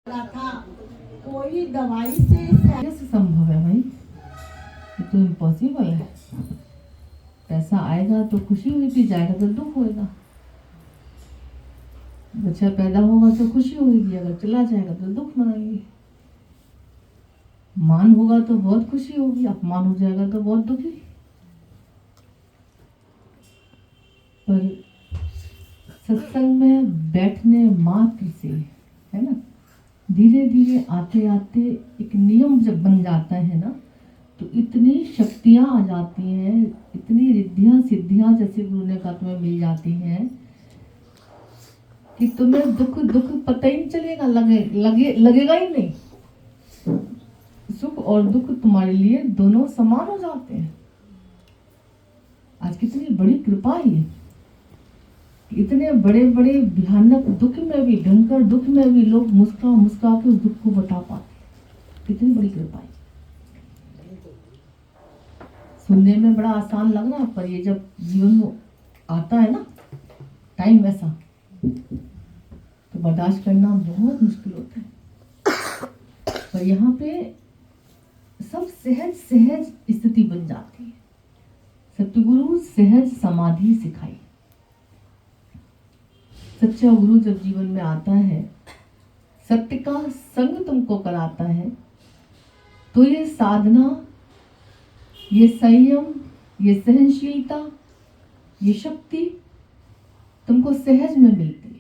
था कोई दवाई से कैसे संभव है भाई, ये तो इम्पॉसिबल है। पैसा आएगा तो खुशी होगी, जाएगा तो दुख होएगा। बच्चा पैदा होगा तो खुशी होगी, अगर चला जाएगा तो दुख मनाएंगे। मान होगा तो बहुत खुशी होगी, अपमान हो जाएगा तो बहुत दुखी। पर सत्संग में बैठने मात्र से, है ना, धीरे धीरे आते आते एक नियम जब बन जाता है ना, तो इतनी शक्तियां आ जाती हैं, इतनी रिद्धियां सिद्धियां जैसे गुरु ने कहा तुम्हें मिल जाती हैं कि तुम्हें दुख दुख पता ही नहीं चलेगा, लगेगा ही नहीं। सुख और दुख तुम्हारे लिए दोनों समान हो जाते हैं। आज कितनी बड़ी कृपा है, इतने बड़े बड़े भयानक दुख में भी, भयंकर दुख में भी लोग मुस्कुरा मुस्कुरा के उस दुख को बता पाते। कितनी बड़ी कृपा है। सुनने में बड़ा आसान लग रहा है, पर ये जब जीवन में आता है ना टाइम वैसा, तो बर्दाश्त करना बहुत मुश्किल होता है। पर यहाँ पे सब सहज सहज स्थिति बन जाती है। सतगुरु सहज समाधि सिखाई। सच्चा गुरु जब जीवन में आता है, सत्य का संग तुमको कराता है, तो ये साधना, ये संयम, ये सहनशीलता, ये शक्ति तुमको सहज में मिलती है।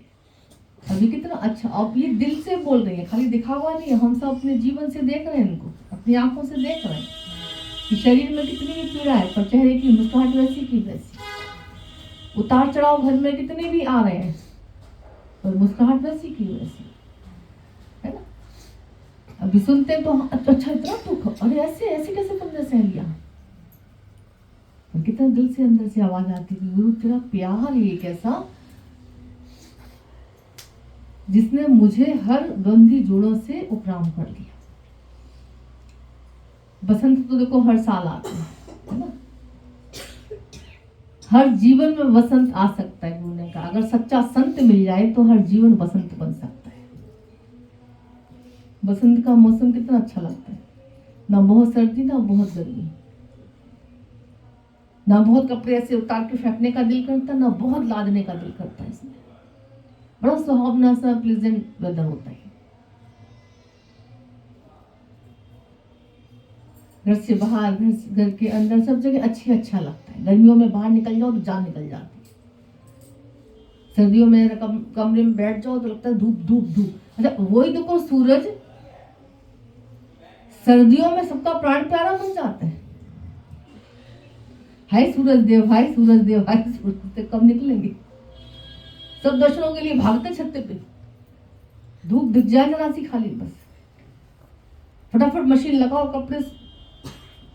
अभी कितना अच्छा, आप ये दिल से बोल रही है, खाली दिखावा नहीं है। हम सब अपने जीवन से देख रहे हैं, इनको अपनी आंखों से देख रहे हैं कि शरीर में कितनी भी पीड़ा है, पर चेहरे की मुस्कुराहट वैसी की वैसी। उतार चढ़ाव घर में कितने भी आ रहे हैं, और मुस्कुराहट वैसी की वैसी, है ना। अभी सुनते हैं तो अच्छा इतना दुख, अरे ऐसे ऐसे कैसे तुमने सह लिया। कितना दिल से अंदर से आवाज आती है, गुरु तेरा प्यार ये कैसा, जिसने मुझे हर गंदी जोड़ों से उपराम कर दिया। बसंत तो देखो हर साल आता है ना। हर जीवन में वसंत आ सकता है। गुरु ने कहा अगर सच्चा संत मिल जाए तो हर जीवन वसंत बन सकता है। बसंत का मौसम कितना अच्छा लगता है, ना बहुत सर्दी ना बहुत गर्मी, ना बहुत कपड़े ऐसे उतार के फेंकने का दिल करता, ना बहुत लादने का दिल करता है। इसमें बड़ा सुहावना सा प्लेजेंट वेदर होता है। घर से बाहर, घर के अंदर, सब जगह अच्छा लगता है। गर्मियों में बाहर निकल जाओ तो जान निकल जाती है। सर्दियों में कमरे में बैठ जाओ तो लगता है धूप धूप धूप। अच्छा वही देखो सूरज सर्दियों में सबका प्राण प्यारा बन जाता है। हाय सूरज देव, हाय सूरज देव, हाय सूरज देव। कब निकलेंगे? सब दर्शनों के लिए भागते छत्ते पे, धूप दिख जाए जरा सी खाली, बस फटाफट मशीन लगाओ, कपड़े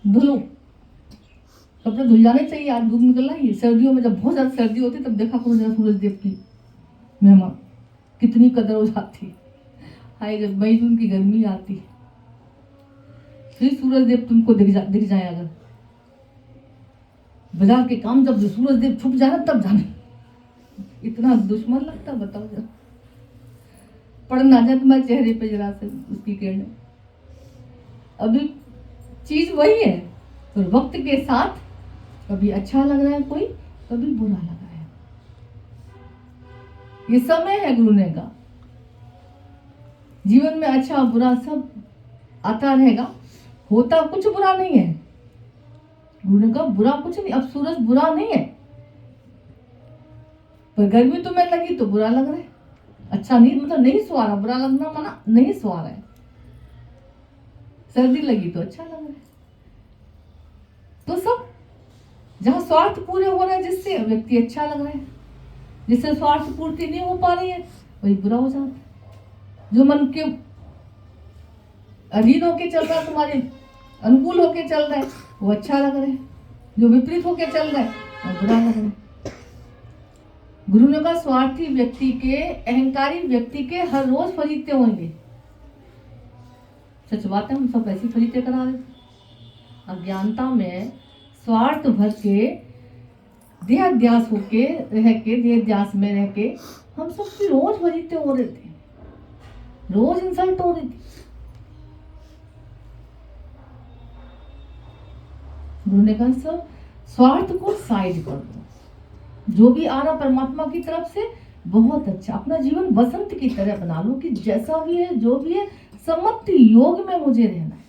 धुलो। कपड़े धुल जाने चाहिए, आज धूप निकलना ही। सर्दियों में जब बहुत ज्यादा सर्दी होती है तब देखा करो जरा सूरज देव की महिमा, कितनी कदर हो जाती है। हाय जब मई जून की गर्मी आती है, फिर सूरज देव तुमको दिख जाए। अगर बाजार के काम जब सूरज देव छुप जाए तब जाने, इतना दुश्मन लगता, बताओ जरा। पड़ ना जाए तुम्हारे चेहरे पे जरा से उसकी किरणें। अभी चीज वही है, पर वक्त के साथ कभी अच्छा लग रहा है कोई, कभी बुरा लग रहा है। ये समय है गुरु ने कहा, जीवन में अच्छा बुरा सब आता रहेगा, होता कुछ बुरा नहीं है। गुरु ने कहा बुरा कुछ नहीं। अब सूरज बुरा नहीं है, पर गर्मी तुम्हें लगी तो बुरा लग रहा है। अच्छा नहीं, मतलब नहीं सुहा रहा, बुरा लगना माना नहीं सुहा रहा है। सर्दी लगी तो अच्छा लग रहा है। तो सब जहां स्वार्थ पूरे हो रहे हैं, जिससे व्यक्ति अच्छा लग रहा है, जिससे स्वार्थ पूर्ति नहीं हो पा रही है वही बुरा हो जाता है। जो मन के अधीन होके चल रहा है, तुम्हारे अनुकूल होके चल रहा है, वो अच्छा लग रहा है। जो विपरीत होके चल रहा है वो बुरा लग रहा है। गुरु ने कहा स्वार्थी व्यक्ति के, अहंकारी व्यक्ति के हर रोज फरीते होंगे। सच बात है, हम सब ऐसी फरीते करा रहे थे। अज्ञानता में स्वार्थ भर के, देहाध्यास में रह के हम सब रोज फरीते हो रहे थे। रोज इंसल्ट हो रही थी। गुरु ने कहा सब स्वार्थ को साइड कर दो, जो भी आ रहा परमात्मा की तरफ से बहुत अच्छा, अपना जीवन बसंत की तरह बना लो कि जैसा भी है जो भी है समत्व योग में मुझे रहना है।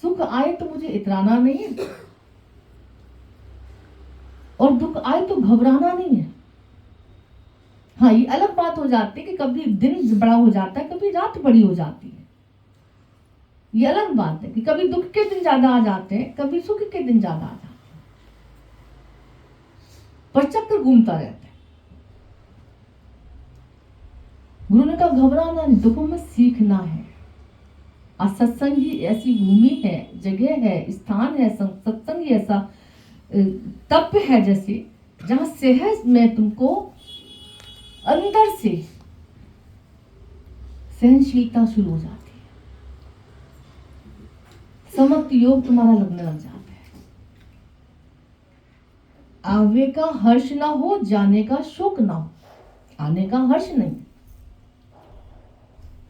सुख आए तो मुझे इतराना नहीं है और दुख आए तो घबराना नहीं है। हाँ, ये अलग बात हो जाती है कि कभी दिन बड़ा हो जाता है, कभी रात बड़ी हो जाती है। ये अलग बात है कि कभी दुख के दिन ज्यादा आ जाते हैं, कभी सुख के दिन ज्यादा आ जाते हैं, पर चक्र घूमता रहता है। गुरु ने कहा घबराना नहीं, दुखों में सीखना है। आज सत्संग ही ऐसी भूमि है, जगह है, स्थान है, सत्संग ही ऐसा तप है जैसे, जहां सहज में तुमको अंदर से सहनशीलता शुरू हो जाती है, समत्व योग तुम्हारा लगने लग जाता है। आवे का हर्ष ना हो, जाने का शोक ना हो। आने का हर्ष नहीं,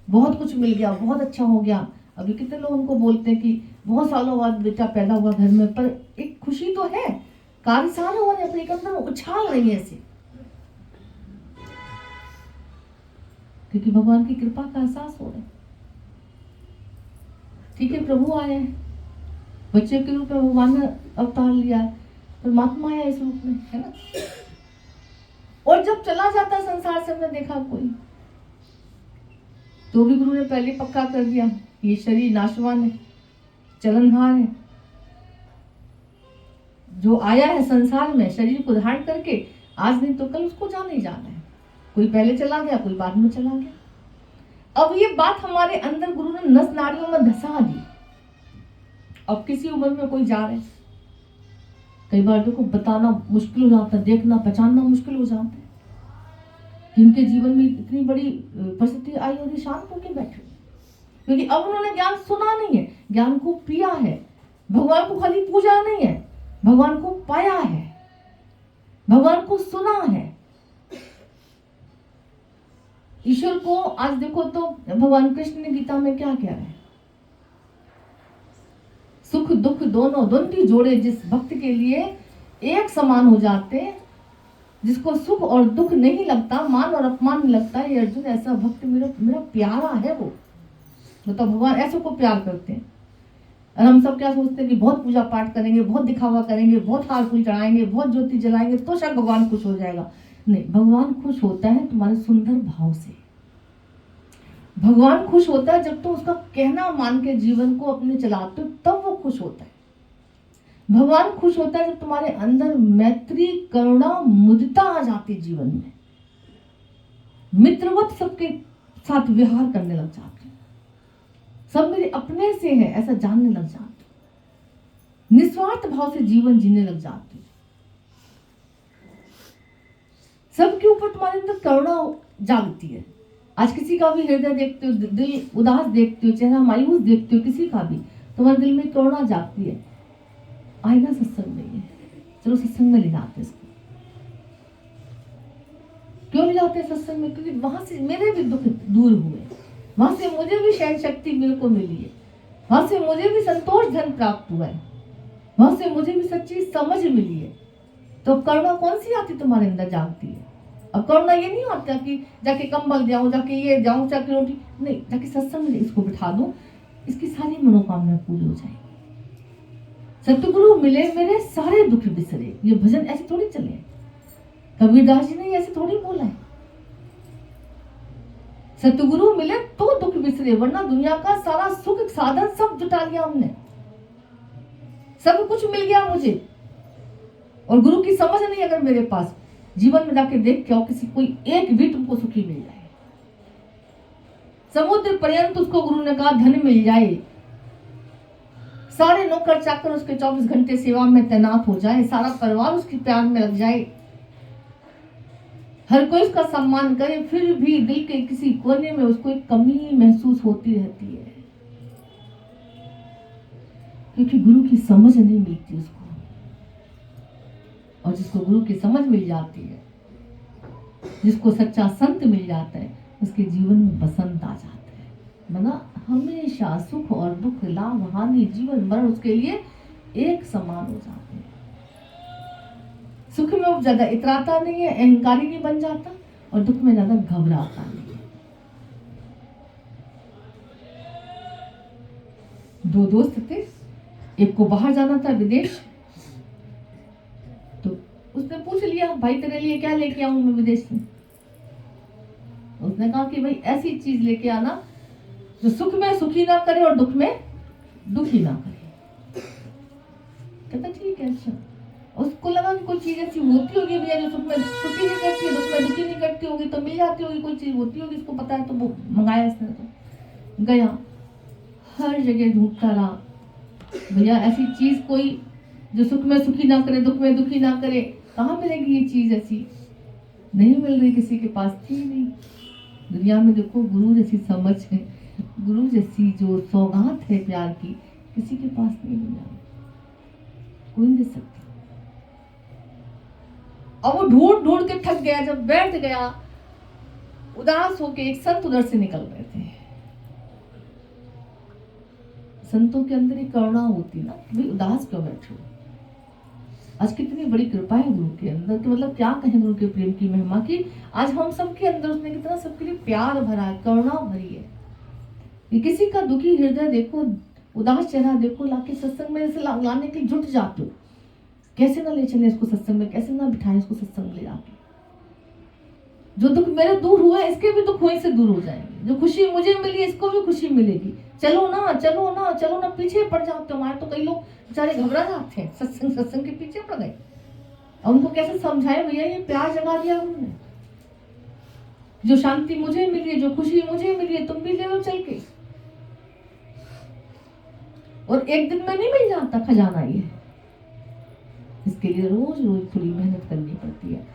बहुत कुछ मिल गया, बहुत अच्छा हो गया। अभी कितने लोग हमको बोलते हैं कि बहुत सालों बाद बेटा पैदा हुआ घर में, पर एक खुशी तो है, कार्य हुआ नहीं, अपने अंदर उछाल रही है ऐसे, क्योंकि भगवान की कृपा का एहसास हो रहा है। ठीक है, प्रभु आए हैं, बच्चे के रूप में भगवान ने अवतार लिया, परमात्मा आया इस रूप में, है ना। और जब चला जाता संसार से, हमने देखा कोई तो भी गुरु ने पहले पक्का कर दिया, ये शरीर नाशवान है, चलनहार है। जो आया है संसार में शरीर को धारण करके, आज नहीं तो कल उसको जाना ही जाना है। कोई पहले चला गया, कोई बाद में चला गया। अब ये बात हमारे अंदर गुरु ने नस नाड़ियों में धसा दी। अब किसी उम्र में कोई जा रहे हैं, कई बार देखो बताना मुश्किल हो जाता है, देखना पहचानना मुश्किल हो जाता है, जिनके जीवन में इतनी बड़ी परिस्थिति आई और ये शांत होकर बैठे, क्योंकि अब उन्होंने ज्ञान सुना नहीं है, ज्ञान को पिया है। भगवान को खाली पूजा नहीं है, भगवान को पाया है, भगवान को सुना है। ईश्वर को आज देखो तो भगवान कृष्ण ने गीता में क्या कह रहे हैं, सुख दुख दोनों द्वंद्वी जोड़े जिस भक्त के लिए एक समान हो जाते, जिसको सुख और दुख नहीं लगता, मान और अपमान नहीं लगता, ये अर्जुन ऐसा भक्त मेरा प्यारा है। वो तो भगवान ऐसे को प्यार करते हैं। और हम सब क्या सोचते हैं कि बहुत पूजा पाठ करेंगे, बहुत दिखावा करेंगे, बहुत हार फूल चढ़ाएंगे, बहुत ज्योति जलाएंगे तो शायद भगवान खुश हो जाएगा। नहीं, भगवान खुश होता है तुम्हारे सुंदर भाव से। भगवान खुश होता है जब तुम उसका कहना मान के जीवन को अपने चलाते हो, तब वो खुश होता है। भगवान खुश होता है जब तुम्हारे अंदर मैत्री, करुणा, मुदिता आ जाती है जीवन में, मित्रवत सबके साथ व्यवहार करने लग जाते, सब मेरे अपने से है ऐसा जानने लग जाते, निस्वार्थ भाव से जीवन जीने लग जाते, सबके ऊपर तुम्हारे अंदर करुणा जागती है। आज किसी का भी हृदय देखते हो, दिल उदास देखते हो, चेहरा मायूस देखते हो, किसी का भी तुम्हारे दिल में करुणा जागती है, आएगा सत्संग में है, चलो सत्संग में ले जाते इसको। क्यों ले जाते हैं सत्संग में? क्योंकि वहां से मेरे भी दुख दूर हुए, वहां से मुझे भी सहन शक्ति मेरे को मिली है, वहां से मुझे भी संतोष धन प्राप्त हुआ है, वहां से मुझे भी सच्ची समझ मिली है। तो अब करुणा कौन सी आती तुम्हारे अंदर जागती है? अब करुणा ये नहीं आता कि जाके कंबल जाऊं, जाके ये जाऊं, जाके रोटी नहीं, जाके सत्संग में इसको बिठा दूं, इसकी सारी मनोकामना पूरी हो जाएगी। सतगुरु मिले मेरे सारे दुख बिसरे, ये भजन ऐसे थोड़ी चले, कबीरदास जी ने ऐसे थोड़ी बोला है। सतगुरु मिले तो दुख बिसरे, वरना दुनिया का सारा सुख साधन सब जुटा लिया हमने, सब कुछ मिल गया मुझे, और गुरु की समझ नहीं अगर मेरे पास, जीवन में जाके देख के आओ, किसी कोई एक भी तुमको सुखी मिल जाए, समुद्र पर्यंत उसको गुरु ने कहा धन मिल जाए, सारे नौकर चाकर उसके 24 घंटे सेवा में तैनात हो जाए, सारा परिवार उसके प्यार में लग जाए, हर कोई उसका सम्मान करे, फिर भी दिल के किसी कोने में उसको एक कमी महसूस होती रहती है, क्योंकि गुरु की समझ नहीं मिलती उसको। और जिसको गुरु की समझ मिल जाती है, जिसको सच्चा संत मिल जाता है, उसके जीवन में बसंत आ जाता है। बना हमेशा सुख और दुख, लाभ हानि, जीवन मरण उसके लिए एक समान हो जाते हैं। सुख में वो ज्यादा इतराता नहीं है, अहंकारी नहीं बन जाता, और दुख में ज्यादा घबराता नहीं है। दो दोस्त थे, एक को बाहर जाना था विदेश, तो उसने पूछ लिया भाई तेरे लिए क्या लेके आऊं मैं विदेश में। उसने कहा कि भाई ऐसी चीज लेके आना जो सुख में सुखी ना करे और दुख में दुखी ना करे। कहता ठीक है। अच्छा, उसको लगा कि कोई चीज ऐसी होती होगी भैया जो सुख में सुखी नहीं करती, दुख में दुखी नहीं करती होगी, तो मिल जाती होगी, कोई चीज होती होगी, इसको पता है, तो वो मंगाया इसने। तो गया, हर जगह ढूंढता रहा, भैया ऐसी चीज कोई जो सुख में सुखी ना करे, दुख में दुखी ना करे, कहाँ मिलेगी ये चीज ऐसी? नहीं मिल रही, किसी के पास थी नहीं। दुनिया में देखो गुरु जैसी समझ है, गुरु जैसी जो सौगात है प्यार की, किसी के पास नहीं दुनिया में, कोई नहीं दे सकता। और वो ढूंढ ढूंढ के थक गया, जब बैठ गया उदास होके, एक संत उधर से निकल रहे थे। संतों के अंदर एक करुणा होती ना, भाई उदास क्यों बैठे हो? आज कितनी बड़ी कृपा है गुरु के अंदर, कि मतलब क्या कहें गुरु के प्रेम की महिमा की। आज हम सबके अंदर उसने कितना सबके लिए प्यार भरा है, करुणा भरी है। ये किसी का दुखी हृदय देखो, उदास चेहरा देखो, लाके सत्संग में ऐसे लाने के जुट जाते हो, कैसे ना ले चले इसको सत्संग में, कैसे ना बिठाए इसको सत्संग में ले जाके। जो दुख मेरे दूर हुआ है, इसके भी दुख वहीं से दूर हो जाएंगे। जो खुशी मुझे मिली, इसको भी खुशी मिलेगी। चलो ना चलो ना चलो ना, पीछे पड़ जाते हो। हमारे तो कई लोग बेचारे घबरा जाते हैं, सत्संग के पीछे पड़ गए। और उनको कैसे समझाए, भैया ये प्यार जगा दिया उन्होंने, जो शांति मुझे मिली है, जो खुशी मुझे मिली है, तुम भी ले लो चल के। और एक दिन में नहीं मिल जाता खजाना ये, इसके लिए रोज रोज थोड़ी मेहनत करनी पड़ती है।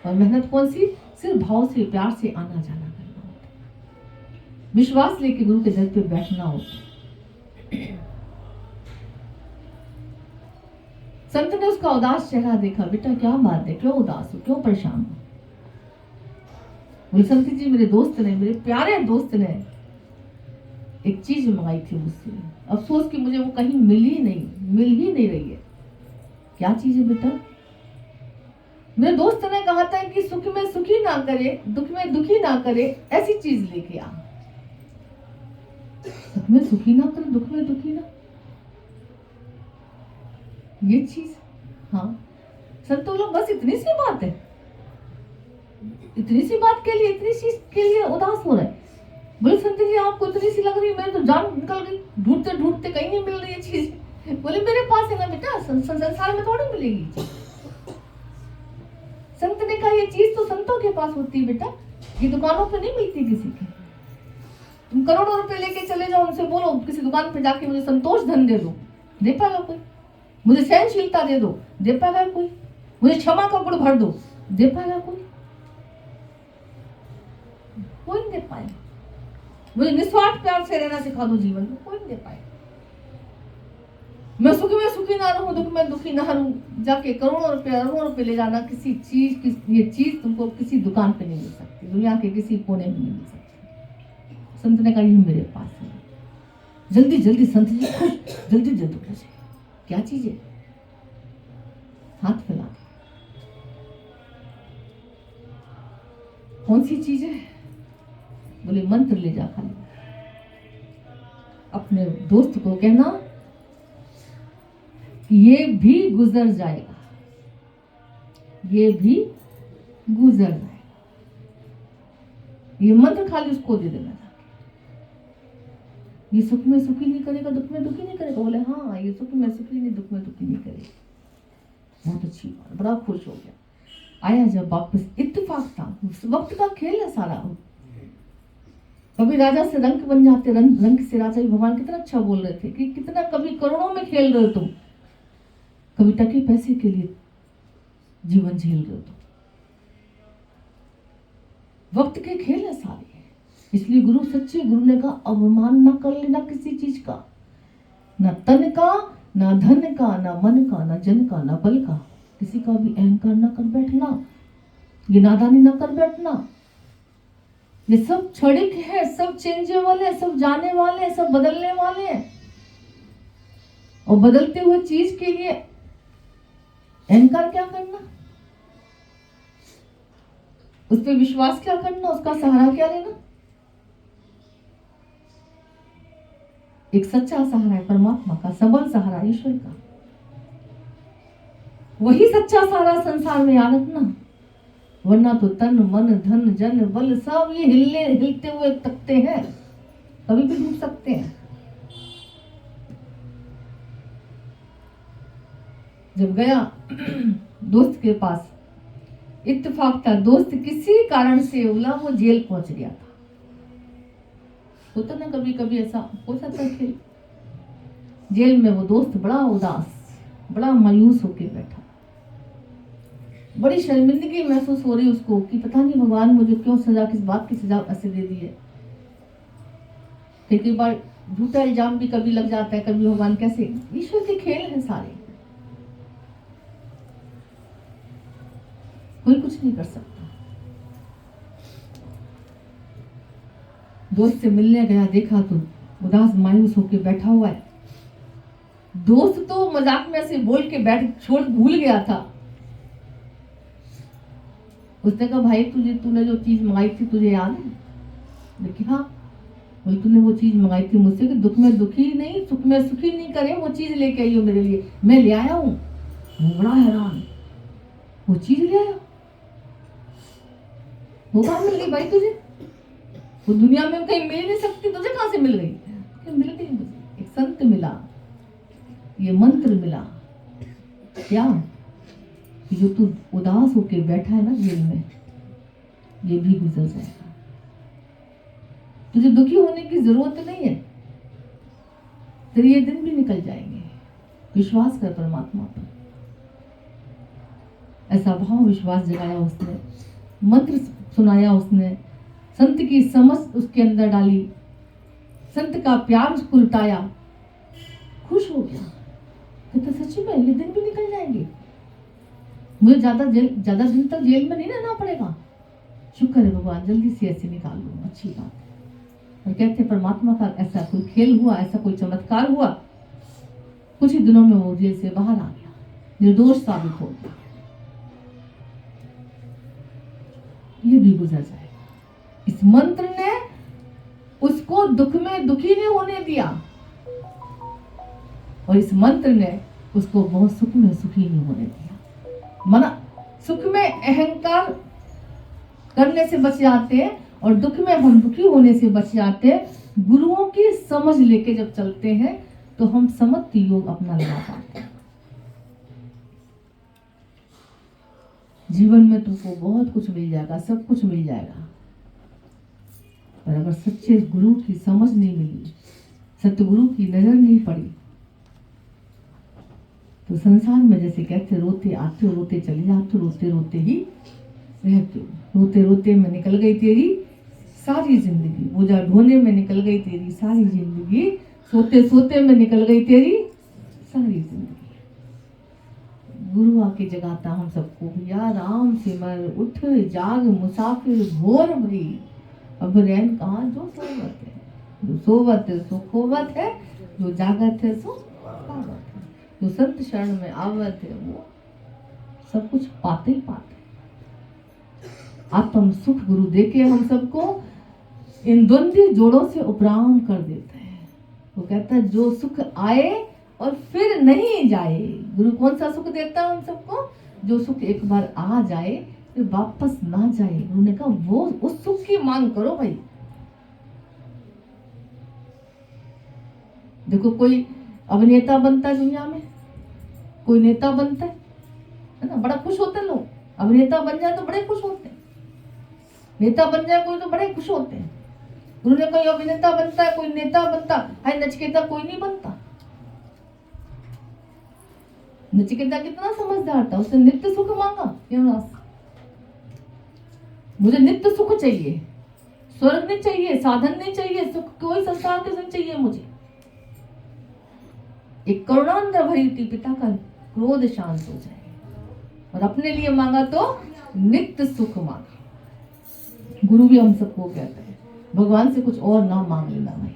और मेहनत कौन सी? सिर्फ भाव से, प्यार से आना जाना करना होता है, विश्वास लेके गुरु के दर पे बैठना होता है। संत ने उसका उदास चेहरा देखा, बेटा क्या बात है, क्यों उदास हो, क्यों परेशान हो? बोले संत जी मेरे दोस्त ने, मेरे प्यारे दोस्त ने एक चीज मंगाई थी मुझसे, अफसोस कि मुझे वो कहीं मिल ही नहीं रही है। क्या चीज है बेटा? मेरे दोस्त ने कहा था कि सुख में सुखी ना करे, दुख में दुखी ना करे, ऐसी चीज लेके आ। सुख में सुखी ना करे, दुख में दुखी ना, ये चीज। हाँ संतों लोग बस इतनी सी बात है, इतनी सी बात के लिए, इतनी चीज के लिए उदास हो रहे हैं। बोले संत जी आपको इतनी सी लग रही है, मेरी तो जान निकल गई, ढूंढते ढूंढते कहीं नहीं मिल रही है चीज। बोले मेरे पास है ना बेटा, संसार में थोड़ी मिलेगी। संत ने कहा ये चीज तो संतों के पास होती है बेटा, ये दुकानों पे नहीं मिलती किसी के। तुम करोड़ों रुपए लेके चले जाओ, उनसे बोलो किसी दुकान पे जाके मुझे संतोष धन दे दो, दे पाएगा कोई? मुझे सहनशीलता दे दो, दे पाएगा कोई? मुझे क्षमा का गुण भर दो, दे पाएगा कोई? कोई नहीं दे पाएगा। मुझे निस्वार्थ प्यार से रहना सिखा दो जीवन में, कोई नहीं दे पाएगा। मैं सुख में सुखी ना रहूं, दुख में दुखी ना रहूं, जाके करोड़ों रुपए अरबों रुपए ले जाना, किसी चीज ये चीज तुमको किसी दुकान पे नहीं मिल सकती, दुनिया के किसी कोने में नहीं मिल सकती। संत ने कहा ये मेरे पास है। जल्दी जल्दी संत जी खुश, जल्दी जल्दी खुश। क्या चीज है? हाथ फैला, कौन सी चीज है? बोले मंत्र ले जा, खाली अपने दोस्त को कहना ये भी गुजर जाएगा, ये भी गुजर जाएगा। ये मंत्र खाली उसको दे देना। ये सुख में सुखी नहीं करेगा, दुख में दुखी नहीं करेगा। बोले हाँ ये सुख में सुखी नहीं, दुख में दुखी नहीं करेगा। बहुत अच्छी बात, बड़ा खुश हो गया। आया जब वापस, इत्तेफाक था, वक्त का खेल है सारा। कभी राजा से रंक बन जाते, रंक से राजा। भगवान कितना अच्छा बोल रहे थे कि कितना कभी करोड़ों में खेल रहे हो तुम, कभी टके पैसे के लिए जीवन झेल रहे हो तुम। वक्त के खेल है सारे। इसलिए गुरु, सच्चे गुरु ने कहा अवमान ना कर लेना किसी चीज का, ना तन का, ना धन का, ना मन का, ना जन का, ना बल का। किसी का भी अहंकार ना कर बैठना, ये नादानी ना कर बैठना। ये सब क्षणिक है, सब चेंजेबल है, सब जाने वाले हैं, सब बदलने वाले हैं। और बदलते हुए चीज के लिए अहंकार क्या करना, उस पर विश्वास क्या करना, उसका सहारा क्या लेना। एक सच्चा सहारा है परमात्मा का, सबल सहारा ईश्वर का। वही सच्चा सहारा संसार में याद रखना, वरना तो तन मन धन जन बल सब ये हिलते हुए तकते हैं, कभी भी डूब सकते हैं। जब गया दोस्त के पास, इत्तेफाक था दोस्त किसी कारण से बोला वो जेल पहुंच गया था। होता ना कभी कभी ऐसा हो सकता है। जेल में वो दोस्त बड़ा उदास, बड़ा मायूस होकर बैठा, बड़ी शर्मिंदगी महसूस हो रही उसको कि पता नहीं भगवान मुझे क्यों सजा, किस बात की सजा ऐसे दे दी है। कई बार झूठा इल्जाम भी कभी लग जाता है, कभी भगवान कैसे, ईश्वर के खेल है सारे, कोई कुछ नहीं कर सकता। दोस्त से मिलने गया, देखा तो उदास मायूस होकर बैठा हुआ है। दोस्त तो मजाक में से बोल के भूल गया था। उसने कहा भाई तूने जो चीज मंगाई थी तुझे याद है? देखिए हाँ। बोले तूने वो चीज मंगाई थी मुझसे कि दुख में दुखी नहीं, सुख में सुखी नहीं करे, वो चीज लेके आई हो मेरे लिए। मैं ले आया हूँ। वो बड़ा हैरान, वो चीज ले आया, वो कहाँ मिल गई भाई तुझे? वो दुनिया में कहीं मिल नहीं सकती, तुझे कहाँ से मिल गई? मिल गई मुझे, एक संत मिला, ये मंत्र मिला। क्या? जो तू उदास होकर बैठा है ना जेल में, ये भी गुजर जाएगा। तुझे दुखी होने की जरूरत नहीं है, तेरे ये दिन भी निकल जाएंगे। विश्वास कर परमात्मा पर। ऐसा भाव विश्वास जगाया उसने, मंत्र सुनाया उसने, संत की समझ उसके अंदर डाली, संत का प्यार उसको लुटाया, खुश हो गया। कहते सच्ची में ये दिन भी निकल जाएंगे, मुझे ज्यादा दिन तक जेल में नहीं रहना पड़ेगा। शुक्र है भगवान, जल्दी से ऐसे निकाल लो, अच्छी बात है। और कहते परमात्मा का ऐसा कोई खेल हुआ, ऐसा कोई चमत्कार हुआ, कुछ ही दिनों में वो जेल से बाहर आ गया, निर्दोष साबित हो गया। ये भी गुजर जाएगा। इस मंत्र ने उसको दुख में दुखी नहीं होने दिया, और इस मंत्र ने उसको बहुत सुख में सुखी नहीं होने दिया। मना सुख में अहंकार करने से बच जाते हैं, और दुख में हम दुखी होने से बच जाते हैं। गुरुओं की समझ लेके जब चलते हैं तो हम समत्व योग अपना लगा पाते हैं। जीवन में तुमको बहुत कुछ मिल जाएगा, सब कुछ मिल जाएगा, पर अगर सच्चे गुरु की समझ नहीं मिली, सतगुरु की नजर नहीं पड़ी, तो संसार में जैसे कहते रोते आते हो, रोते चले जाते हो, रोते रोते ही रहते हो। रोते रोते में निकल गई तेरी सारी जिंदगी, बोझा ढोने में निकल गई तेरी सारी जिंदगी, सोते सोते में निकल गई तेरी सारी जिंदगी। गुरु आके जगाता हम सबको, या राम सिमर उठ जाग मुसाफिर भोर भई, अब रैन कहाँ जो सोवत है, जो सोवत सो खोवत है, जो जागत है सो पावत है, जो संत शरण में आवत है वो सब कुछ पाते ही पाते। आत्म सुख गुरु देके हम सबको इन द्वंद्वी जोड़ों से उपराम कर देते हैं। वो कहता है जो सुख आए और फिर नहीं जाए। गुरु कौन सा सुख देता है हम सबको? जो सुख एक बार आ जाए फिर वापस ना जाए। गुरु ने कहा वो उस सुख की मांग करो भाई। देखो कोई अभिनेता बनता है दुनिया में, कोई नेता बनता है ना, बड़ा खुश होते हैं लोग। अभिनेता बन जाए तो बड़े खुश होते हैं, नेता बन जाए कोई तो बड़े खुश होते हैं। उन्होंने कोई अभिनेता बनता है, कोई नेता बनता है, नचिकेता कोई नहीं बनता। नचिकेता कितना समझदार था, उसने नित्य सुख मांगा। मुझे नित्य सुख चाहिए, स्वर्ग नहीं चाहिए, साधन नहीं चाहिए, सुख कोई संसार के सुख चाहिए मुझे। एक करुणांध भरी थी, पिता का क्रोध शांत हो जाए, और अपने लिए मांगा तो नित्य सुख मांगा। गुरु भी हम सबको कहते हैं भगवान से कुछ और ना मांग लेना भाई।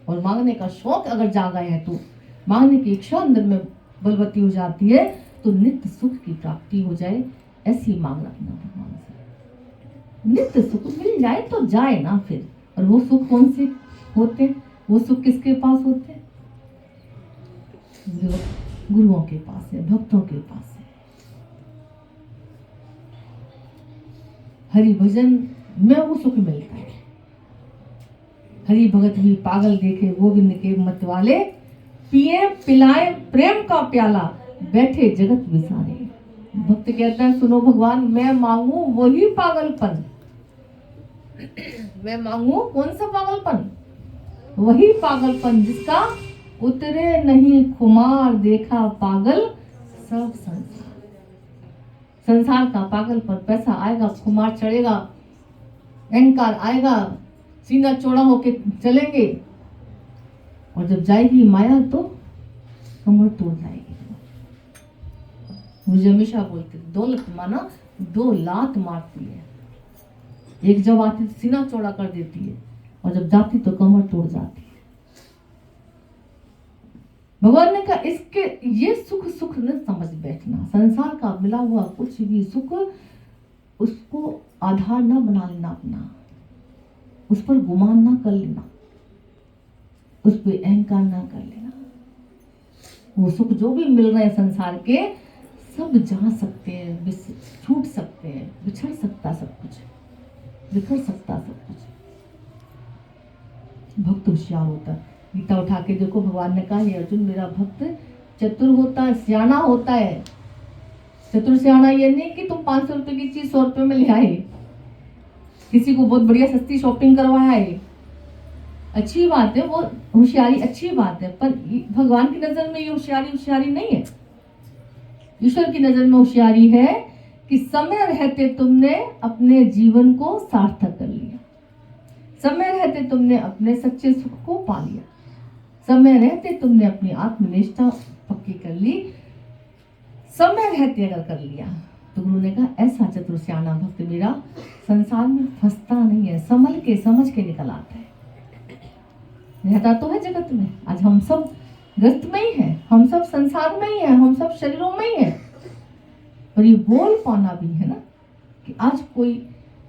और मांगने का शौक अगर जागा है तो मांगने की इच्छा अंदर में बलवती हो जाती है तो नित्य सुख की प्राप्ति हो जाए, ऐसी मांग रखना भगवान से। नित्य सुख मिल जाए तो जाए ना फिर। और वो सुख कौन से होते, वो सुख किसके पास होते, जो गुरुओं के पास है, भक्तों के पास है। हरि भजन में वो सुख मिलता है। हरि भगत भी पागल देखे गोविंद के मत वाले, पिए पिलाए प्रेम का प्याला, बैठे जगत विसारे। भक्त कहता है सुनो भगवान, मैं मांगू वही पागलपन, मैं मांगू कौन सा पागलपन, वही पागलपन जिसका उतरे नहीं खुमार, देखा पागल सब संसार। संसार का पागलपन, पैसा आएगा खुमार चढ़ेगा, अहंकार आएगा, सीना चौड़ा होके चलेंगे, और जब जाएगी माया तो कमर तोड़ जाएगी। मुझे हमेशा बोलते दौलत माना 2 लात मारती है, एक जब आती तो सीना चौड़ा कर देती है, और जब जाती तो कमर तोड़ जाती है। भगवान ने कहा इसके ये सुख सुख न समझ बैठना, संसार का मिला हुआ कुछ भी सुख उसको आधार न बना लेना अपना, उस पर गुमान ना कर लेना, उस पर अहंकार ना कर लेना। वो सुख जो भी मिल रहे हैं संसार के, सब जा सकते हैं, छूट सकते हैं, बिछड़ सकता सब कुछ, बिखर सकता सब कुछ। भक्त होशियार होता है। गीता उठा के देखो, भगवान ने कहा हे अर्जुन, मेरा भक्त चतुर होता है, सियाना होता है। चतुर सियाना ये नहीं कि तुम 500 रुपए की चीज 100 रुपए में ले आए, किसी को बहुत बढ़िया सस्ती शॉपिंग करवाया है, अच्छी बात है, वो होशियारी अच्छी बात है, पर भगवान की नजर में ये होशियारी नहीं है। ईश्वर की नजर में होशियारी है कि समय रहते तुमने अपने जीवन को सार्थक कर लिया, समय रहते तुमने अपने सच्चे सुख को पा लिया, समय रहते तुमने अपनी आत्मनिष्ठा पक्की कर ली। समय रहते अगर कर लिया तो गुरु ने कहा ऐसा चतुर सियाना भक्त मेरा संसार में फंसता नहीं है, संभल के समझ के निकल आता है। रहता तो है जगत में, आज हम सब ग्रस्त में ही हैं, हम सब संसार में ही हैं, हम सब शरीरों में ही हैं, पर ये बोल पाना भी है ना कि आज कोई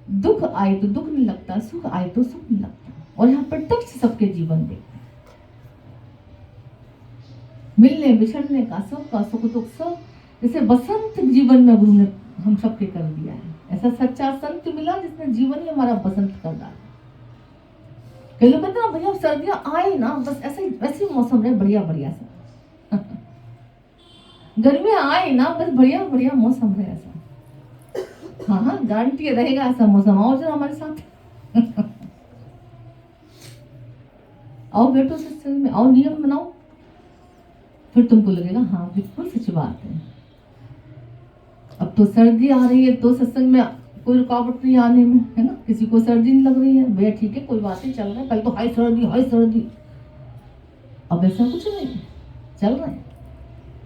दुख आए तो दुख नहीं लगता, सुख आए तो सुख नहीं लगता। और यहाँ प्रत्यक्ष सबके जीवन देखते हैं, मिलने बिछड़ने का, सबका सुख दुख सब जैसे बसंत जीवन में गुरु ने हम सबके कर दिया है। ऐसा सच्चा संत मिला जिसने जीवन ही हमारा बसंत कर डाला। कई लोग कहते हैं भैया सर्दियां आए ना, बस ऐसे वैसे मौसम रहे बढ़िया बढ़िया सा गर्मियां आए ना, बस बढ़िया बढ़िया मौसम रहे ऐसा। हाँ हाँ, गारंटी रहेगा ऐसा मौसम। आओ जरा हमारे साथ आओ, बैठो सत्संग में, आओ नियम बनाओ, फिर तुमको लगेगा हाँ बिल्कुल सच बात है। अब तो सर्दी आ रही है तो सत्संग में कोई रुकावट नहीं आने में, है ना। किसी को सर्दी नहीं लग रही है, भैया ठीक है कोई बात नहीं, चल रहा है। कल तो हाई सर्दी, अब ऐसा कुछ नहीं, चल रहा है।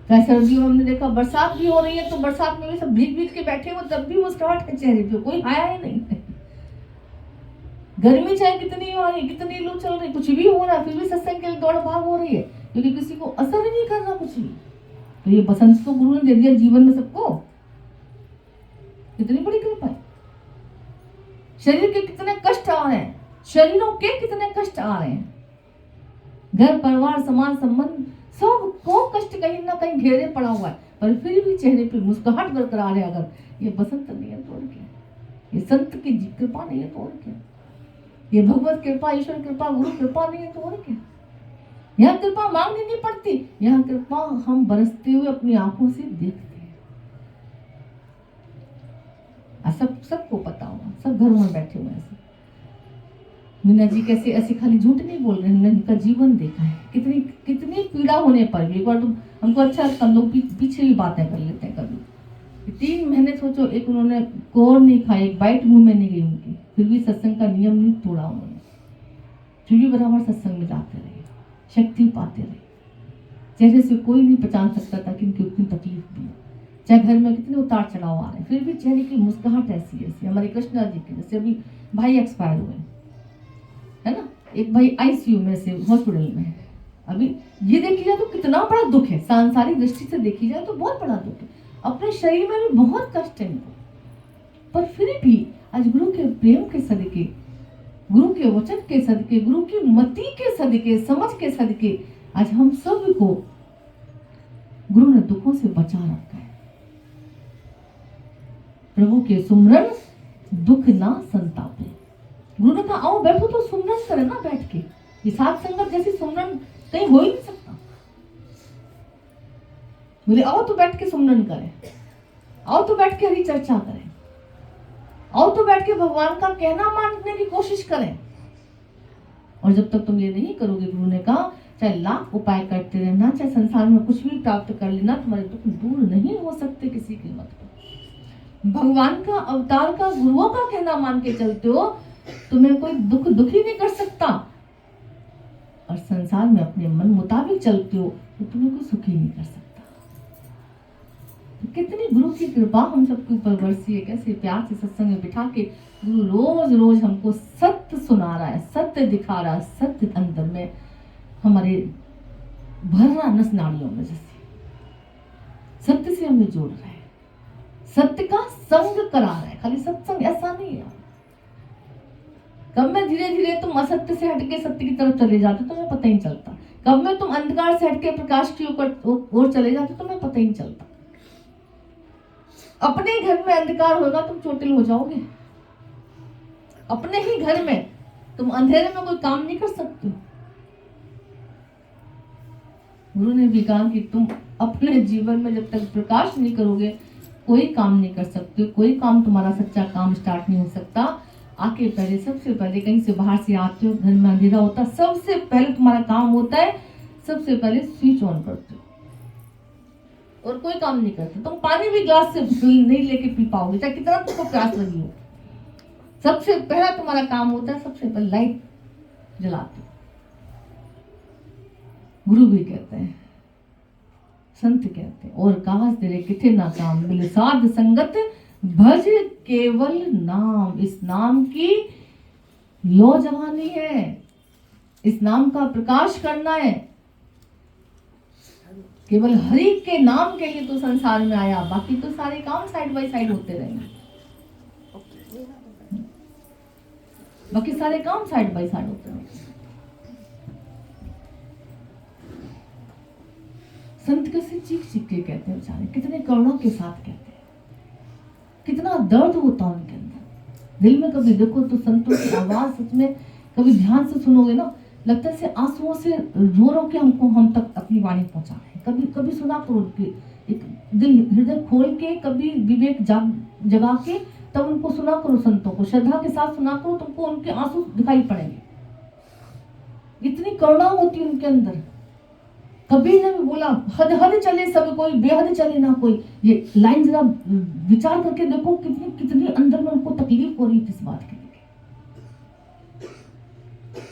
चाहे सर्दियों में हमने देखा बरसात भी हो रही है तो बरसात में भी सब भीग भीग के बैठे हो, तब भी मुस्कुराहट है चेहरे पे, कोई आया ही नहीं। गर्मी चाहे कितनी हो रही, कितनी लू चल रही, कुछ भी हो रहा है, फिर भी सत्संग के लिए दौड़ भाग हो रही है, क्योंकि किसी को असर ही नहीं कर रहा कुछ भी। तो ये बसंत को गुरु ने दे दिया जीवन में सबको, कितनी बड़ी कृपा है। शरीर के कितने कष्ट आ रहे हैं, शरीरों के कितने कष्ट आ रहे हैं, घर परिवार समाज संबंध सबको कष्ट कहीं ना कहीं घेरे पड़ा हुआ है, पर फिर भी चेहरे पे मुस्कुराहट बरकरार है। अगर ये बसंत नहीं है तो और क्या, ये संत की कृपा नहीं है तो और क्या, ये भगवत कृपा, ईश्वर कृपा, गुरु कृपा नहीं है तो और क्या। यहाँ कृपा मांगनी नहीं पड़ती, यहाँ कृपा हम बरसते हुए अपनी आंखों से देखते हैं। सबको पता होगा, सब घरों में बैठे हुए हैं। मीना जी कैसे ऐसे खाली झूठ नहीं बोल रहे हैं, उनका जीवन देखा है, कितनी कितनी पीड़ा होने पर भी। एक बार तो हमको अच्छा लगता, हम लोग पीछे भी बातें कर लेते हैं कभी। 3 महीने सोचो, एक उन्होंने कोर नहीं खाई, एक बाइट मुंह में नहीं गई उनकी, फिर भी सत्संग का नियम नहीं तोड़ा उन्होंने, फिर भी बराबर सत्संग में जाते रहे, शक्ति पाते रहे। चेहरे से कोई नहीं पहचान सकता था कि इनकी उतनी तकलीफ भी है। चाहे घर में कितने उतार चढ़ाव आ रहे हैं, फिर भी चेहरे की मुस्कुराहट ऐसी ऐसी। हमारे कृष्णा जी के जैसे अभी भाई एक्सपायर हुए है ना, एक भाई आईसीयू में से हॉस्पिटल में है। अभी ये देखी जाए तो कितना बड़ा दुख है, सांसारिक दृष्टि से देखी जाए तो बहुत बड़ा दुख है, अपने शरीर में भी बहुत कष्ट है इनको, पर फिर भी आज गुरु के प्रेम के सदके, गुरु के वचन के सदके, गुरु की मति के सदके, समझ के सदके आज हम सब को गुरु ने दुखों से बचा रखा है। प्रभु के सुमरन दुख ना संतापे। गुरु ने कहा आओ बैठो तो सुमरन करे ना बैठ के, ये सात संगत जैसी सुमरन कहीं हो ही नहीं सकता। बोले आओ तो बैठ के सुमरन करें, आओ तो बैठ के हरी चर्चा करें, आओ तो बैठ के भगवान का कहना मानने की कोशिश करें। और जब तक तुम ये नहीं करोगे, गुरु ने कहा चाहे लाख उपाय करते रहना, चाहे संसार में कुछ भी प्राप्त कर लेना, तुम्हारे दुख दूर नहीं हो सकते किसी कीमत पर। भगवान का अवतार का गुरुओं का कहना मान के चलते हो, तुम्हें कोई दुखी नहीं कर सकता। और संसार में अपने मन मुताबिक चलते हो तो तुम्हें कोई सुखी नहीं कर सकता। तो कितनी गुरु की कृपा हम सबके ऊपर बरसी है, कैसे प्यार से सत्संग में बिठा के गुरु रोज रोज हमको सत्य सुना रहा है, सत्य दिखा रहा है, सत्य अंदर में हमारे भर रहा नस नाड़ियों में, जैसे सत्य से हमें जोड़ रहा है, सत्य का संग करा रहा है। खाली सत्संग ऐसा नहीं है, कब में धीरे धीरे तुम असत्य से हटके सत्य की तरफ चले जाते हो तुम्हें पता ही चलता, कब में तुम अंधकार से हटके प्रकाश की ओर चले जाते हो तुम्हें पता ही चलता। अपने घर में अंधकार होगा तुम चोटिल हो जाओगे, अपने ही घर में तुम अंधेरे में कोई काम नहीं कर सकते। गुरु ने भी कहा कि तुम अपने जीवन में जब तक प्रकाश नहीं करोगे कोई काम नहीं कर सकते, कोई काम तुम्हारा सच्चा काम स्टार्ट नहीं हो सकता। आके पहले सबसे पहले कहीं से बाहर से आते हो, घर में अंधेरा होता, सबसे पहले तुम्हारा काम होता है सबसे पहले स्विच ऑन करते हो और कोई काम नहीं करते। तुम पानी भी ग्लास से नहीं लेके पी पाओगे चाहे कितना तुमको प्यास लगी हो। सबसे पहला तुम्हारा काम होता है सबसे पहले लाइट जलाते हो। गुरु भी कहते हैं, संत कहते हैं, और काश तेरे किथे ना काम मिले साध संगत भज केवल नाम। इस नाम की लो जवानी है, इस नाम का प्रकाश करना है। केवल हरि के नाम के लिए तो संसार में आया, बाकी तो सारे काम साइड बाय साइड होते रहेंगे, बाकी सारे काम साइड बाय साइड होते रहेंगे। संत कैसे चीख चीख के कहते हैं बेचारे, कितने करुणा के साथ कहते हैं, कितना दर्द होता है उनके अंदर दिल में। कभी देखो तो संतों की आवाज सच में कभी ध्यान से सुनोगे ना, लगता है से आंसुओं से रो रो के हमको हम तक अपनी वाणी पहुंचा रहे हैं। कभी कभी सुना करो उनके एक दिल हृदय खोल के, कभी विवेक जगा के तब उनको सुना करो, संतों को श्रद्धा के साथ सुना करो, तुमको उनके आंसू दिखाई पड़ेंगे। इतनी करुणा होती है उनके अंदर। कभी ने भी बोला हद हद चले सब कोई, बेहद चले ना कोई। ये लाइन जरा विचार करके देखो कितनी कितनी अंदर में उनको तकलीफ हो रही थी इस बात के लिए।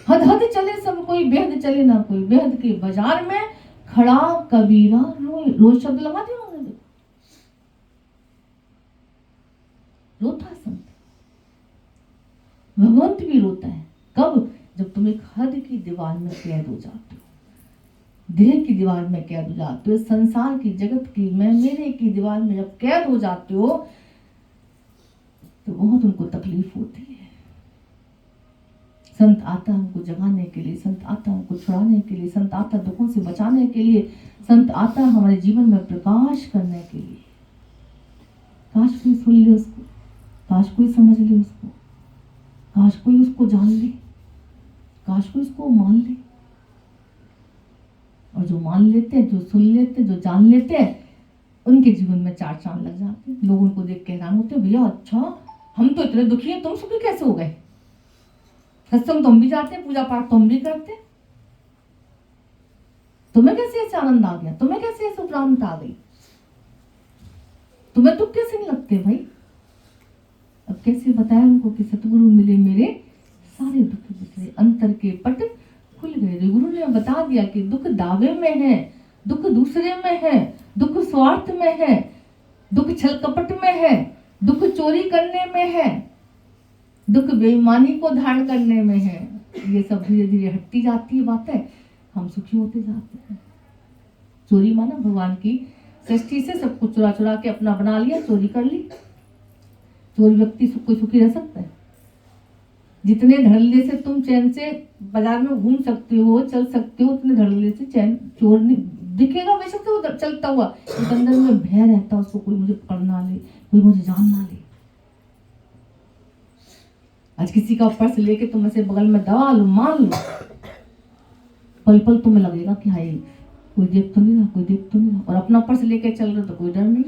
हद हद चले सब कोई, बेहद चले ना कोई। बेहद के बाजार में खड़ा कबीरा रोज शब्द लगा दिया उन्होंने, रोता संत। भगवंत भी रोता है कब, जब तुम एक हद की दीवार में कैद हो जाते हो, देह की दीवार में कैद हो जाते हो, संसार की, जगत की, मैं मेरे की दीवार में जब कैद हो जाते हो तो बहुत उनको तकलीफ होती है। संत आता हमको जगाने के लिए, संत आता हमको छुड़ाने के लिए, संत आता दुखों से बचाने के लिए, संत आता हमारे जीवन में प्रकाश करने के लिए। काश कोई सुन ले उसको, काश कोई समझ ले उसको, काश कोई उसको जान ले, काश कोई उसको मान ले। और जो मान लेते हैं, जो सुन लेते हैं, जो जान लेते हैं, उनके जीवन में चार चांद लग जाते हैं। लोग उनको देख के हैरान होते हैं, भैया अच्छा हम तो इतने दुखी हैं, तुम सुखी कैसे हो गए? सत्संग तुम भी जाते हैं, पूजा पाठ तुम भी करते हैं, तुम्हें कैसे ऐसे आनंद आ गया? तुम्हें कैसे ऐसे उपरांत आ गई? तुम्हें दुख कैसे नहीं लगते भाई? अब कैसे बताया उनको कि सतगुरु मिले मेरे सारे दुख बिखरे, अंतर के पट खुल गए। गुरु ने बता दिया कि दुख दावे में है, दुख दूसरे में है, दुख स्वार्थ में है, दुख छल कपट में है, दुख चोरी करने में है, दुख बेईमानी को धारण करने में है। ये सब धीरे धीरे हटती जाती है बातें, हम सुखी होते जाते हैं। चोरी माना भगवान की सृष्टि से सब कुछ चुरा चुरा के अपना बना लिया, चोरी कर ली। चोर व्यक्ति कोई सुखी रह सकता है? जितने धड़ल्ले से तुम चैन से बाजार में घूम सकते हो, चल सकते हो, उतने धड़ल्ले से चैन चोर नहीं दिखेगा बेशक से वो चलता हुआ, तो अंदर में भय रहता, उसको कोई मुझे पकड़ ना ले, कोई मुझे जान ना ले। आज किसी का पर्स लेके तुम ऐसे बगल में दबा लो, मान लो, पल पल तुम्हें लगेगा कि हाय कोई देख तो नहीं रहा, कोई देख तो नहीं रहा। और अपना पर्स लेके चल रहे तो कोई डर नहीं।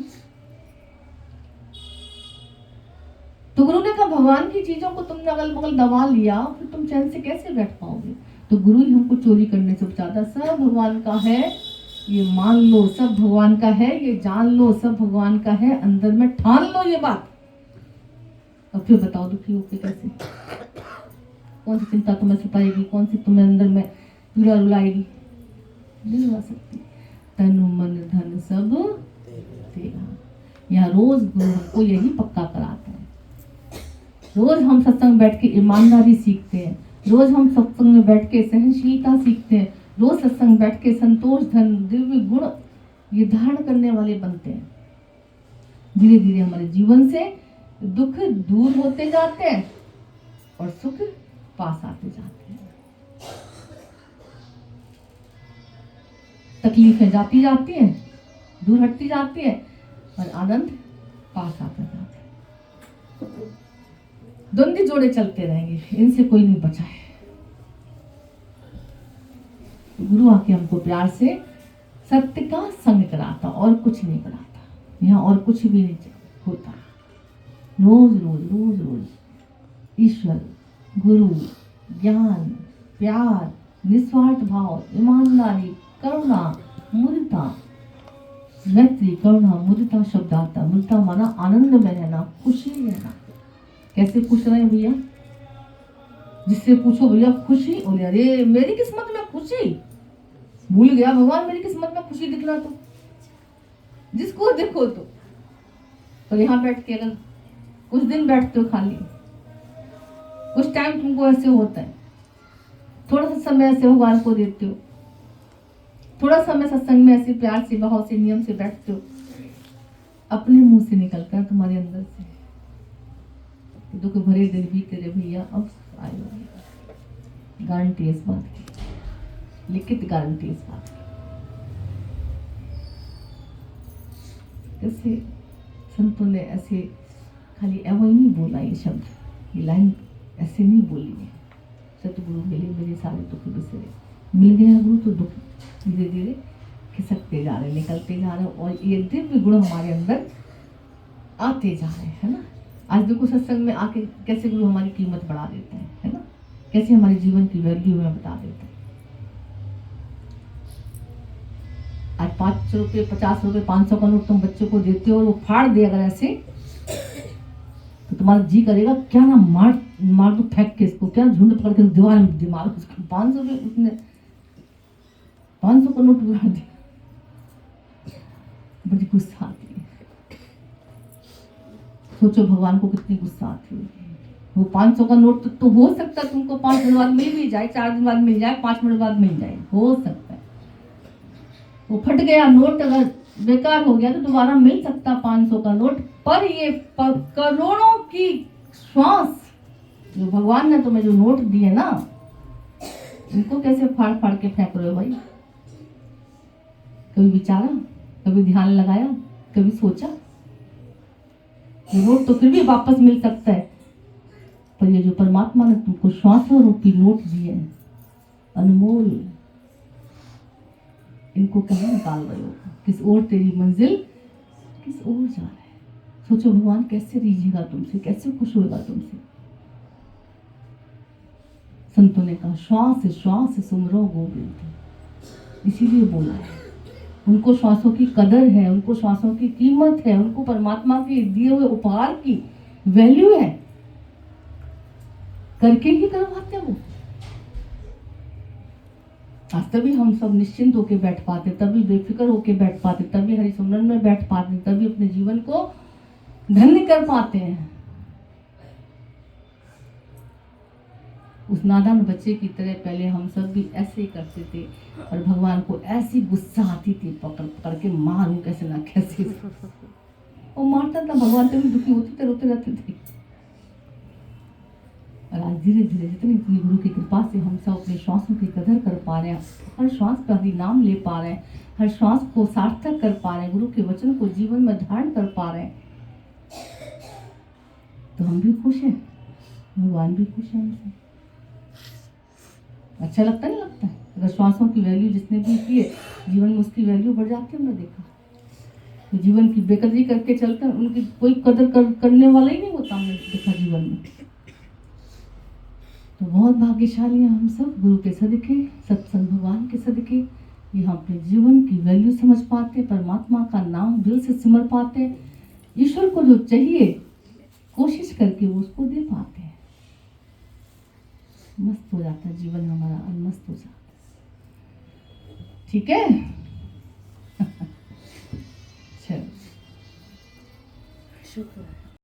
तो गुरु ने कहा भगवान की चीजों को तुमने अगल बगल दबा लिया, फिर तुम चैन से कैसे बैठ पाओगे? तो गुरु ही हमको चोरी करने से बचाता। सब भगवान का है ये मान लो, सब भगवान का है ये जान लो, सब भगवान का है अंदर में ठान लो ये बात। अब फिर बताओ दुखी होके कैसे? कौन सी चिंता तुम्हें सताएगी, कौन सी तुम्हें अंदर में पीड़ा रुलाएगी? नहीं रुला सकती। तन मन धन सब तेरा। यहाँ रोज गुरु हमको यही पक्का कराता है। रोज हम सत्संग बैठ के ईमानदारी सीखते हैं, रोज हम सत्संग में बैठ के सहनशीलता सीखते हैं, रोज सत्संग बैठ के संतोष धन दिव्य गुण ये धारण करने वाले बनते हैं। धीरे धीरे हमारे जीवन से दुख दूर होते जाते हैं और सुख पास आते जाते हैं। तकलीफें जाती जाती हैं, दूर हटती जाती है और आनंद पास आता जाता है। द्वंद्व जोड़े चलते रहेंगे, इनसे कोई नहीं बचा है। गुरु आके हमको प्यार से सत्य का संग कराता, और कुछ नहीं कराता। यहाँ और कुछ भी नहीं होता। रोज रोज रोज रोज ईश्वर, गुरु, ज्ञान, प्यार, निस्वार्थ भाव, ईमानदारी, करुणा, मुदिता, मैत्री, करुणा, मुदिता शब्द आता। मुदिता माना आनंद में रहना, खुशी रहना। कैसे खुश रहे भैया? जिससे पूछो भैया खुशी, बोले अरे मेरी किस्मत में खुशी, भूल गया भगवान मेरी किस्मत में खुशी दिखना। तो जिसको देखो तो यहाँ बैठ के अगर कुछ दिन बैठते हो खाली, कुछ टाइम तुमको ऐसे होता है, थोड़ा सा समय ऐसे भगवान को देते हो, थोड़ा समय सत्संग में ऐसे प्यार से भाव से नियम से बैठते हो, अपने मुंह से निकलता है तुम्हारे अंदर से दुख भरे दिन भी तेरे भैया अब आए। गारंटी इस बात की, लिखित गारंटी इस बात की। कैसे संतों ने ऐसे खाली एवं नहीं बोला ये शब्द, ये लाइन ऐसे नहीं बोली है। सतगुरु मिले मेरे सारे दुख बिसरे, मिल गया गुरु तो दुख धीरे धीरे खिसकते जा रहे, निकलते जा रहे, और ये दिव्य गुण हमारे अंदर आते जा रहे हैं ना। आज देखो सत्संग में आके कैसे गुरु हमारी कीमत बढ़ा देते हैं, है ना, कैसे हमारे जीवन की वैल्यू में बता देते हैं। आज 5 रुपये 50 रुपये 500 का नोट तुम बच्चों को देते हो और वो फाड़ दे अगर ऐसे, तो तुम्हारा जी करेगा क्या ना मार दो फेंक के इसको, क्या झुंड पकड़ के दीवार में दे मारो उसको। 500 रुपये उसने 500 का नोट उड़ा दिया, बड़ी गुस्सा आती है। सोचो भगवान को कितनी गुस्सा आती है। वो 500 का नोट तो हो सकता है तुमको 5 दिन बाद मिल भी जाए, 4 दिन बाद मिल जाए, 5 मिनट बाद मिल जाए, हो सकता है। वो फट गया नोट, अगर बेकार हो गया तो दोबारा मिल सकता 500 का नोट। पर ये करोड़ों की श्वास जो भगवान ने तुम्हें जो नोट दिए ना, इनको कैसे फाड़ फाड़ के फेंक रहे हो भाई? कभी विचारा, कभी ध्यान लगाया, कभी सोचा? ये नोट तो फिर भी वापस मिल सकता है, पर ये जो परमात्मा ने तुमको श्वासों रूपी नोट दिए अनमोल, इनको कहाँ निकाल रहे हो? किस ओर तेरी मंजिल, किस ओर जा रहा है? सोचो भगवान कैसे रीझेगा तुमसे, कैसे खुश होगा तुमसे। संतों ने कहा श्वास श्वास सुमरो गोविंद, इसीलिए बोला है। उनको श्वासों की कदर है, उनको श्वासों की कीमत है, उनको परमात्मा के दिए हुए उपहार की वैल्यू है, करके ही करवाते वो। आज तभी हम सब निश्चिंत होके बैठ पाते, तभी बेफिक्र होके बैठ पाते, तभी हरिसिमरन में बैठ पाते, तभी अपने जीवन को धन्य कर पाते हैं। उस नादान बच्चे की तरह पहले हम सब भी ऐसे ही करते थे और भगवान को ऐसी गुस्सा आती थी, पकड़ पकड़ के मारूं कैसे ना कैसे। वो मारता था, भगवान तभी दुखी होते थे, रोते रहते थे। और आज धीरे धीरे जितनी इतनी गुरु की कृपा से हम सब अपने श्वासों की कदर कर पा रहे हैं, हर श्वास पर हरि नाम ले पा रहे हैं, हर श्वास को सार्थक कर पा रहे हैं, गुरु के वचन को जीवन में धारण कर पा रहे हैं, तो हम भी खुश हैं, भगवान भी खुश है हमसे। अच्छा लगता नहीं लगता है? अगर श्वासों की वैल्यू जिसने भी की है जीवन में, उसकी वैल्यू बढ़ जाती है। हमने देखा तो जीवन की बेकदरी करके चलते हैं, उनकी कोई कदर करने वाला ही नहीं होता, हमने देखा जीवन में। तो बहुत भाग्यशाली हैं हम सब, गुरु के सदके, सत्संग भगवान के सदके, यहाँ अपने जीवन की वैल्यू समझ पाते, परमात्मा का नाम दिल से सिमर पाते, ईश्वर को जो चाहिए कोशिश करके वो उसको दे पाते हैं। मस्त हो जाता है जीवन हमारा, मस्त हो जाता है। ठीक है। चलो, शुक्र है।